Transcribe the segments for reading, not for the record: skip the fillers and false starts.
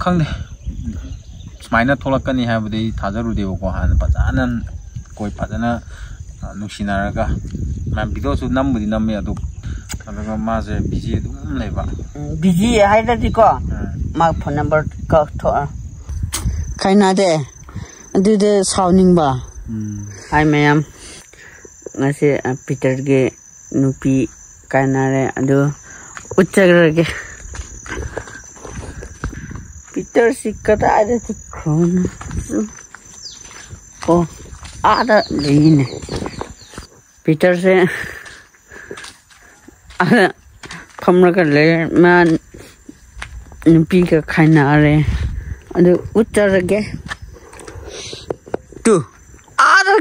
ꯈꯪꯗꯦ ꯁꯨꯃꯥꯏꯅ ꯊꯣꯛꯂꯛꯀꯅꯤ ꯍꯥꯏꯕꯗꯤ ꯊꯥꯖꯔꯨꯗꯦꯕꯀꯣ ꯍꯥꯟꯅ ꯐꯖꯅ ꯀꯣꯏ ꯐꯖꯅ ꯅꯨꯡꯁꯤꯅꯔꯒ ꯚꯤꯗꯤꯑꯣꯁꯨ ꯅꯝꯕꯨꯗꯤ ꯅꯝꯃꯦ ꯑꯗꯨꯒ ꯃꯥꯁꯦ ꯕꯤꯖꯤ ꯑꯗꯨꯝ ꯂꯩꯕ ꯕꯤꯖꯤ ꯍꯥꯏꯔꯗꯤꯀꯣ ꯃꯥ ꯐꯣꯟ ꯅꯝꯕꯔ ꯀꯛꯊꯣꯛꯑ ꯈꯥꯏꯅꯗꯦ ꯑꯗꯨꯗ ꯁꯥꯎꯅꯤꯡꯕ ꯍꯥꯏ ꯃꯌꯥꯝ ngasi Peter ge nupi kainare adu uccagrage Peter sikata ada tikron oh ada line Peter se ada phamraga le man nupi ka kainare adu uccagrage tu ada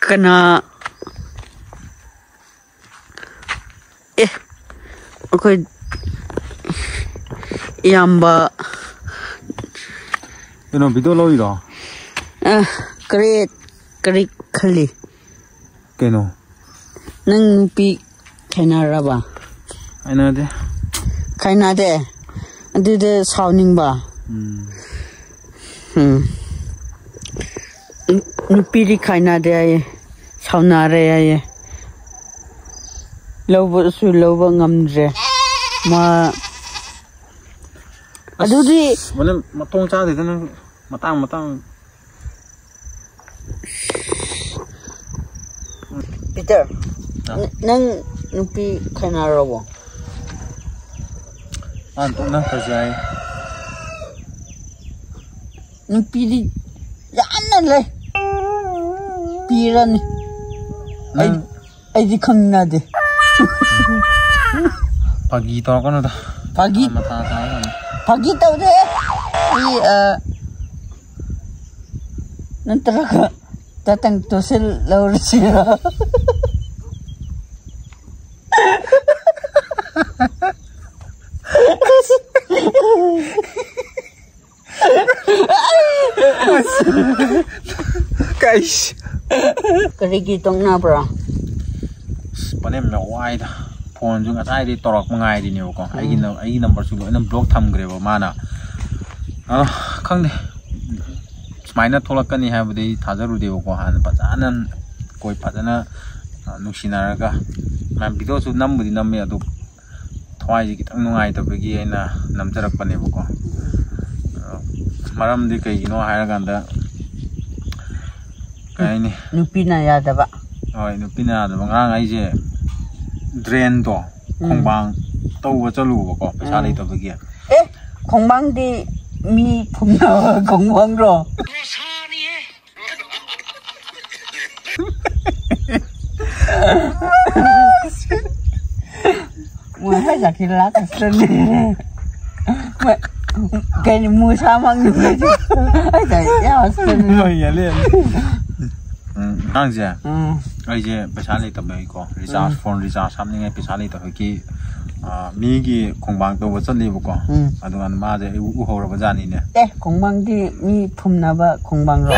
kana okay yamba video lo iro kare khali keno nang pi khainaraba khainade adude sawningba nupi khainade ay sawnare ay loba ngamdre ma adudi mana matong cha de nang matang Peter nang nupi khainarabo to na khajai nupi di yana le piran ai di khangna de pagi to kono da pagi mata ta pagi to de nantara datang to sel laur sira guys karigi tong na bra panem me wai da phone jung atai di torok mangai di ne ko ai number su loina block thamgre ba mana khangde sumaina tholakani habudi thajarudeu ko han fajana koi fajana nungsinaraga video su nambudi namme adu thwai ji kitang nungai tabagi aina namjarak pane ko maram di kai no hairaganda kaini nupina yadaba oi nupina yadaba ngang ai je drain do khongbang tawba chalu ko paisa lei tabagi khongbang di mi phumna khongbang ro mua hay là cái lá cà sân cái này mua sao mang được ấy cái áo sân rồi vậy liền ăn gì ai gì paisa lei tabai ko recharge phone recharge samning ai paisa lei tabai ki mi gi khongbang to chali ko adugan ma je u hora bajani ne khongbang di mi phumna ba khongbang ro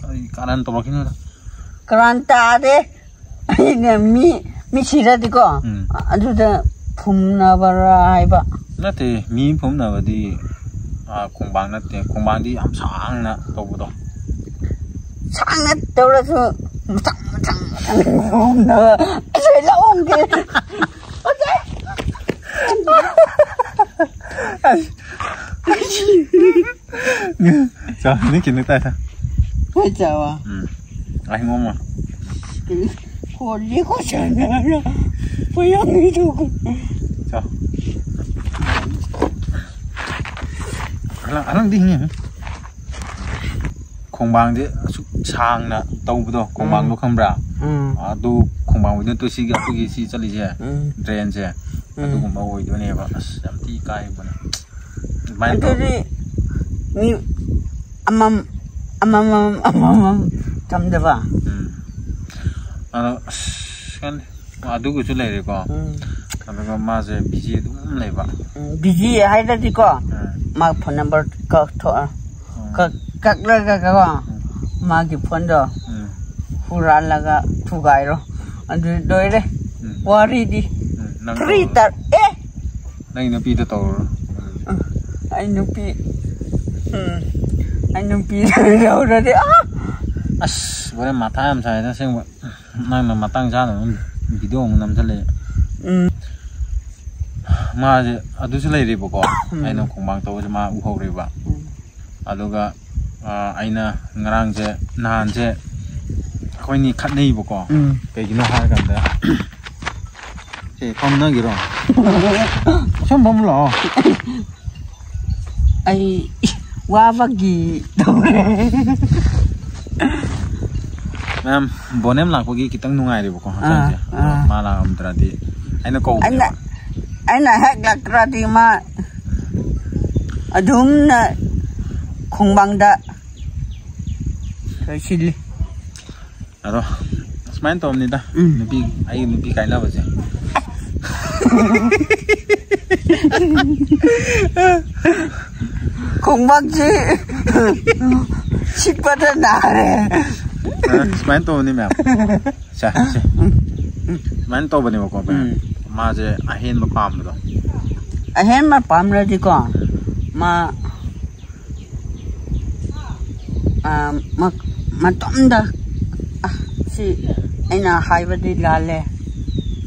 ai karan to bakino karanta de ai ne mi sira di ko aduda phumna bara ai ba nate mi phumna ba di khongbang nate khongbang di am sang na to bu do sang na to ra su matang na sai la ong ke chào ní kìa nước tay thôi phải chào à anh ngon mà hồi đi có sợ nữa phải ăn đi đâu chào anh đi nhỉ không bằng thế sang nè tàu bữa đó không bằng nó không ra tu không bằng với tôi xí cái tôi xí cho lý chứ drain chứ tôi cũng bảo hồi đó này bảo làm tí cay bữa này mai cái ni amam chăm được à kan adu ku chulai re ko adaga ma je busy dum lai ba busy hai da di ko ma phone number ka tho ka ka ma ki phone do pura laga thu gai ro adu doi re wari di kritar Nang nupi da tawr. Ai nupi. Ai nupi đâu rồi đi. As, bore mata am sai da seng nang na matang sa no video mo nam chale. Ma je adu se lai ri ba ko. Ai no khongbang taw je ma u hok ri ba. Aduga aina ngarang je nan je khoi ni khat nei ba ko. Kai gino ha kan da. Che kom na gi ro. Som bom lo. Ai wa va gi đâu Ma'am, bonem lang pagi kitang nungai ri ba ko. Ma la am tra di. Ai na ko. Ai na hek lak tra di ma. Adum na khongbang da. Kai sil. Aro. Smain tom ni da. Nupi ai nupi kai la ba je. Khongbang chi. Chik pa da na re. Smain to ni ma'am. Cha. Smain to ba ni ba ko ba. Ma je a hen ba pam do. A hen ma pam ra di ko. Ma tom da. Si ai na hai ba di la le.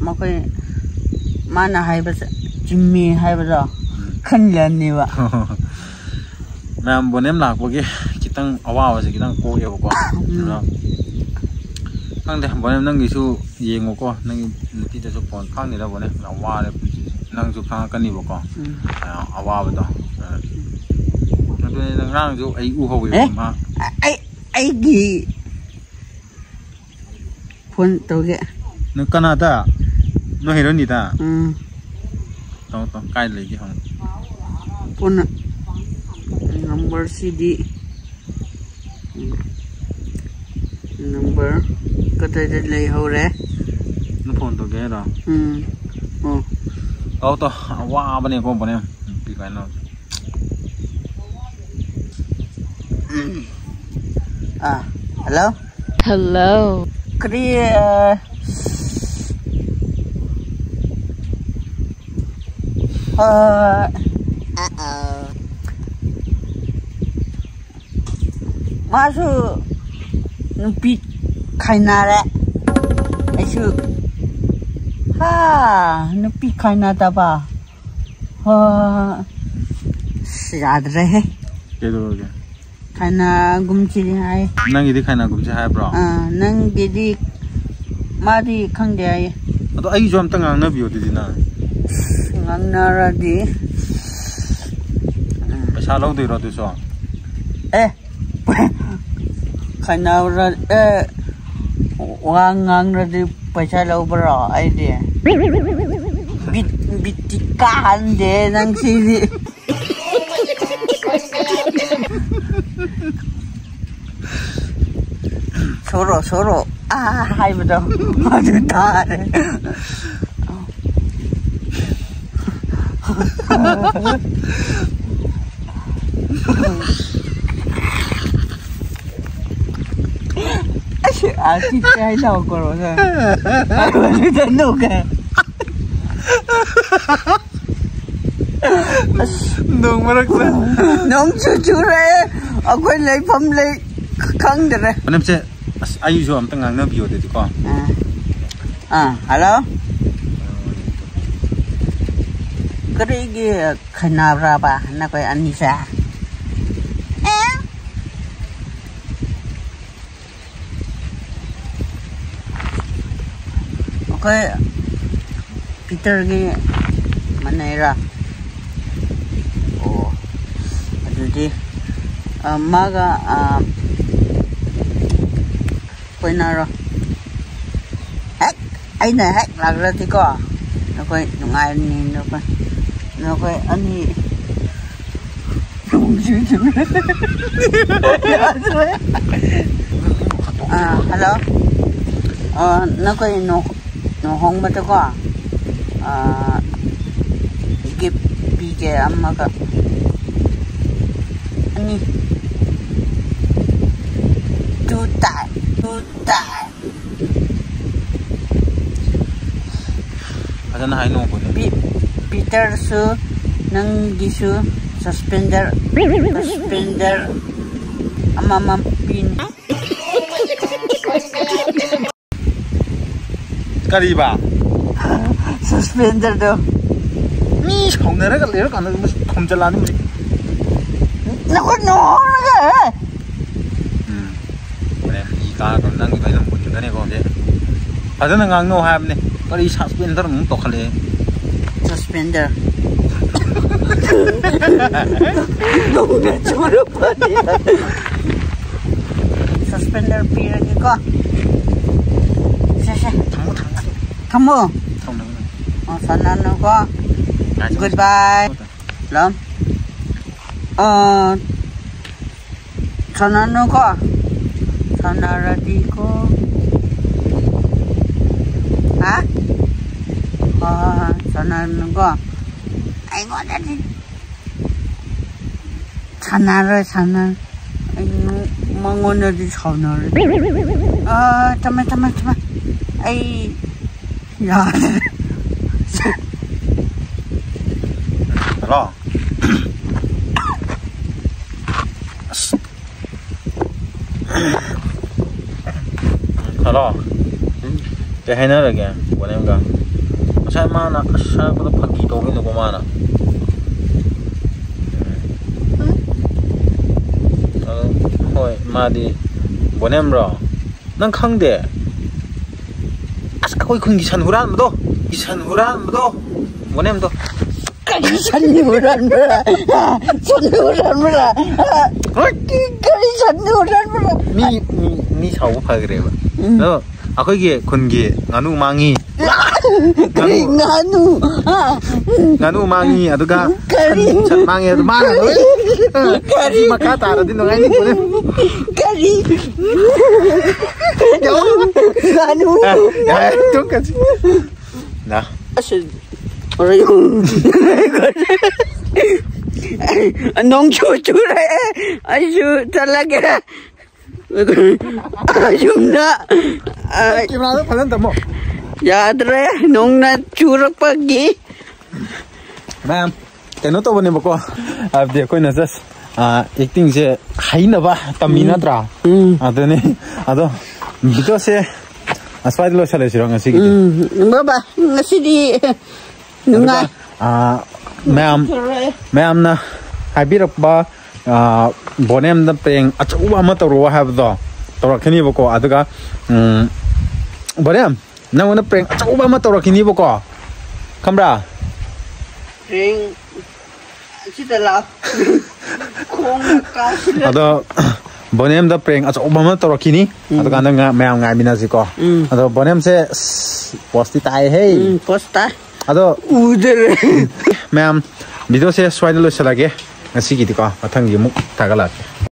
Ma ko ma na hai ba Jimmy hai ba do. Khan lan ni ba. Ma'am bonem lang pagi kitang awa ba je kitang ko ye ba ko. Nang de bonem nang gi su yengo ko nang nupi da su pon phang ni da bonem awa le nang su phang kan ni ba ko. Awa ba do. Nang de nang rang su ai u ho wi ma. Ai gi phone to ge. No Canada. No hero ni da. To kai le gi hong. Phone number CD number kata de lei ho re. No phone to ge da. Oh to awa ba ni ko bonem pi kai no. Hello? Hello. Kri Masu nupi kaina re. Aisu nupi kaina da ba. Sad re. Ke do ge. Kaina gumchi hai. Nang gi di kai na gum je hai bro. Nang gi di ma di khang de ai. Ado ai jom tang ang na bio di na. Ngang na ra di. Paisa lo di ro du so. Kaina ra ngang ra di paisa lo bro ai di. Bit ka han de nang si di. Soro hai ba do ma du ta re. Chị trai đâu có rồi thôi. Ai mà đi đến đâu kìa. Nung mà ra. Nung chú đấy. Ở quay lấy phẩm lấy khăn được rồi. Anh em sẽ ai jom tang ang na bio di ko. Hello. Cái gì khai nào ra bà nó quay anh đi xa. Okay, Peter gi mana ra? Oh, jadi maga koi naro. Ai này hack là ra thì có. Nó coi nungai ni nó coi anh ni. Hello. Nó coi nó hong mà cho có give PJ amma ka ani tu tai asan hai no ko bi Peter's Nangisu suspender Amamam pin Kariba suspender do ni songnere ka ler kan khomjalani mu no ne I ka kan nang bai nam kun ne ko de adana ngang no ha ne kari suspender mu to khale suspender no na chura pa suspender piragi ko Kamu sana ko goodbye lam sana ko sana ready ko ha sana ko ai có đấy sana anh mong ngon đi chào nó chăm ai ya Hello. Hello. Cái hay nữa rồi kìa, bọn em kìa. Sao mà nó sao có phát kỳ tô cái nó có mà nó. Thôi mà đi bọn em rồi. Nang khăng để. Aku ikut gisan huran betul. Gisan huran betul. Bọn em tuh. Gisan huran betul. Gisan huran betul. Mi sao phải cái đấy. Đó. Aku kia kun kia nganu mangi. Nganu mangi aduga. Chan mangi adu mana tuh. Kari makata ada di nongai ni bọn em. Kari. Nganu. Tuh kan. Nah. Nong cucu ayu talaga ayum na Gimana kalian temu? ya dre nong na churak pagi Ma'am, keno to bane bako ab dekho na jas acting je haina ba tamina tra adone ado bito se aswad lo chale sirong asi gidi baba ngasi di nungai ma'am na habirak ba bonem da peng achuwa ma to ro have do to rakhini bako aduga bonem na una peng achuwa ma to rakhini bako kamra peng sita la khong ka sita ado bonem da peng achuwa ma to rakhini aduga na ma'am ngai minasi ko ado bonem se posti tai hey posta ado uder ma'am video se swai lo chalage ngasi gi ko mathang gi muk tagalat